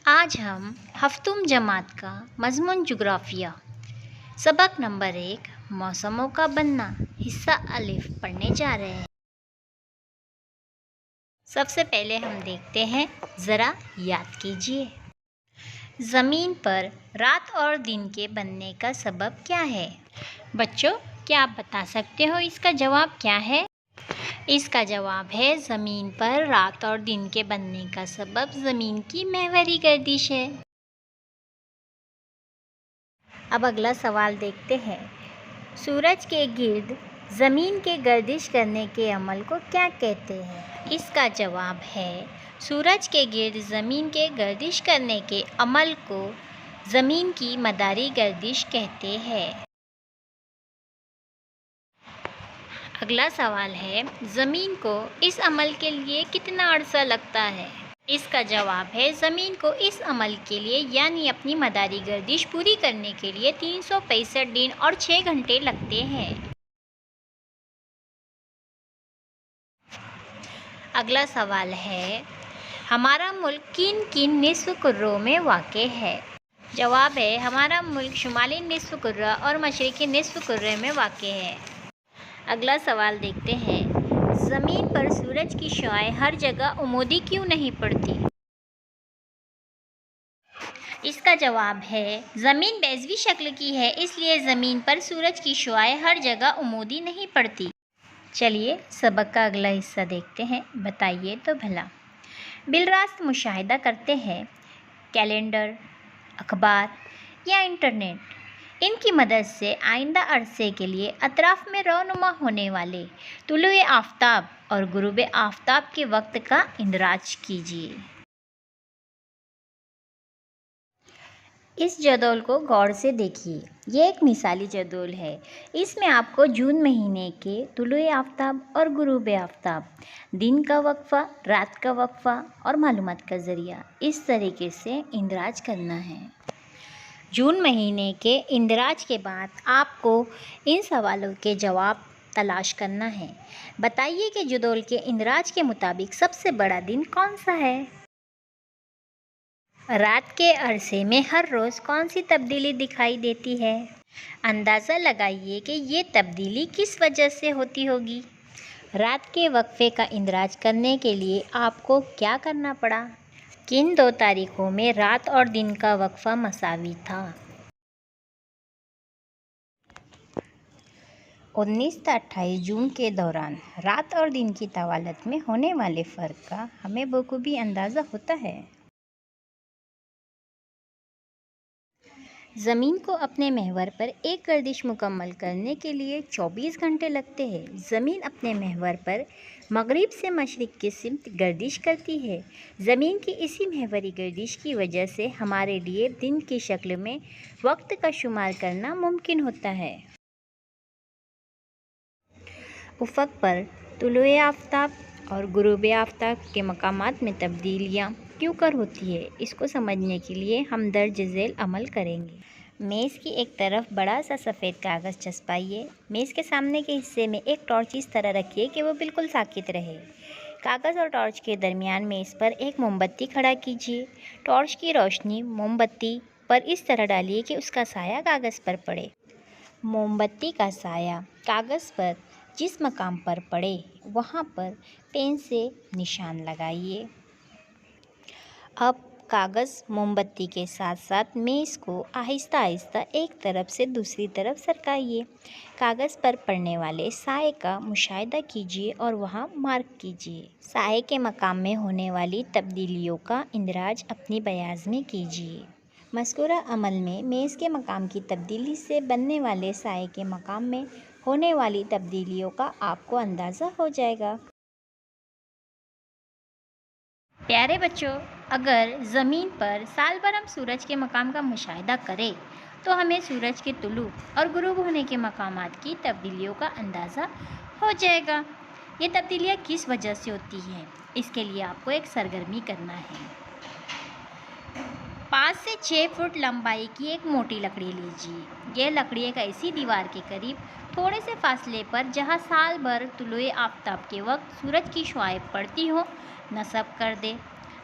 آج ہم ہفتم جماعت کا مضمون جغرافیہ سبق نمبر 1 موسموں کا بننا حصہ الف پڑھنے جا رہے ہیں۔ سب سے پہلے ہم دیکھتے ہیں، ذرا یاد کیجیے، زمین پر رات اور دن کے بننے کا سبب کیا ہے؟ بچوں، کیا آپ بتا سکتے ہو اس کا جواب کیا ہے؟ اس کا جواب ہے زمین پر رات اور دن کے بننے کا سبب زمین کی محوری گردش ہے۔ اب اگلا سوال دیکھتے ہیں، سورج کے گرد زمین کے گردش کرنے کے عمل کو کیا کہتے ہیں؟ اس کا جواب ہے سورج کے گرد زمین کے گردش کرنے کے عمل کو زمین کی مداری گردش کہتے ہیں۔ اگلا سوال ہے، زمین کو اس عمل کے لیے کتنا عرصہ لگتا ہے؟ اس کا جواب ہے زمین کو اس عمل کے لیے یعنی اپنی مداری گردش پوری کرنے کے لیے 365 دن اور 6 گھنٹے لگتے ہیں۔ اگلا سوال ہے، ہمارا ملک کن کن نصف کروں میں واقع ہے؟ جواب ہے ہمارا ملک شمالی نصف کرہ اور مشرقی نصف کرہ میں واقع ہے۔ اگلا سوال دیکھتے ہیں، زمین پر سورج کی شعاعیں ہر جگہ عمودی کیوں نہیں پڑتی؟ اس کا جواب ہے زمین بیضوی شکل کی ہے، اس لیے زمین پر سورج کی شعاعیں ہر جگہ عمودی نہیں پڑتی۔ چلیے سبق کا اگلا حصہ دیکھتے ہیں، بتائیے تو بھلا۔ بالراست مشاہدہ کرتے ہیں، کیلنڈر، اخبار یا انٹرنیٹ، ان کی مدد سے آئندہ عرصے کے لیے اطراف میں رونما ہونے والے طلوع آفتاب اور غروب آفتاب کے وقت کا اندراج کیجیے۔ اس جدول کو غور سے دیکھیے، یہ ایک مثالی جدول ہے۔ اس میں آپ کو جون مہینے کے طلوع آفتاب اور غروب آفتاب، دن کا وقفہ، رات کا وقفہ اور معلومات کا ذریعہ اس طریقے سے اندراج کرنا ہے۔ جون مہینے کے اندراج کے بعد آپ کو ان سوالوں کے جواب تلاش کرنا ہے۔ بتائیے کہ جدول کے اندراج کے مطابق سب سے بڑا دن کون سا ہے؟ رات کے عرصے میں ہر روز کون سی تبدیلی دکھائی دیتی ہے؟ اندازہ لگائیے کہ یہ تبدیلی کس وجہ سے ہوتی ہوگی۔ رات کے وقفے کا اندراج کرنے کے لیے آپ کو کیا کرنا پڑا؟ کن 2 تاریخوں میں رات اور دن کا وقفہ مساوی تھا؟ 19 تا 28 جون کے دوران رات اور دن کی طوالت میں ہونے والے فرق کا ہمیں بخوبی اندازہ ہوتا ہے۔ زمین کو اپنے محور پر ایک گردش مکمل کرنے کے لیے 24 گھنٹے لگتے ہیں۔ زمین اپنے محور پر مغرب سے مشرق کی سمت گردش کرتی ہے۔ زمین کی اسی محوری گردش کی وجہ سے ہمارے لیے دن کی شکل میں وقت کا شمار کرنا ممکن ہوتا ہے۔ افق پر طلوع آفتاب اور غروب آفتاب کے مقامات میں تبدیلیاں کیوں کر ہوتی ہے، اس کو سمجھنے کے لیے ہم درج ذیل عمل کریں گے۔ میز کی ایک طرف بڑا سا سفید کاغذ چسپائیے۔ میز کے سامنے کے حصے میں ایک ٹارچ اس طرح رکھیے کہ وہ بالکل ساکت رہے۔ کاغذ اور ٹارچ کے درمیان میز پر ایک موم بتی کھڑا کیجیے۔ ٹارچ کی روشنی موم بتی پر اس طرح ڈالیے کہ اس کا سایہ کاغذ پر پڑے۔ موم بتی کا سایہ کاغذ پر جس مقام پر پڑے وہاں پر پین سے نشان لگائیے۔ اب کاغذ موم بتی کے ساتھ ساتھ میز کو آہستہ آہستہ ایک طرف سے دوسری طرف سرکائیے۔ کاغذ پر پڑنے والے سائے کا مشاہدہ کیجیے اور وہاں مارک کیجیے۔ سائے کے مقام میں ہونے والی تبدیلیوں کا اندراج اپنی بیاض میں کیجیے۔ مذکورہ عمل میں میز کے مقام کی تبدیلی سے بننے والے سائے کے مقام میں ہونے والی تبدیلیوں کا آپ کو اندازہ ہو جائے گا۔ پیارے بچوں، اگر زمین پر سال بھر ہم سورج کے مقام کا مشاہدہ کریں تو ہمیں سورج کے طلوع اور غروب ہونے کے مقامات کی تبدیلیوں کا اندازہ ہو جائے گا۔ یہ تبدیلیاں کس وجہ سے ہوتی ہیں، اس کے لیے آپ کو ایک سرگرمی کرنا ہے۔ 5 سے 6 فٹ لمبائی کی ایک موٹی لکڑی لیجیے۔ یہ لکڑی ایک ایسی دیوار کے قریب تھوڑے سے فاصلے پر جہاں سال بھر طلوع آفتاب کے وقت سورج کی شعاعیں پڑتی ہوں نصب کر دے۔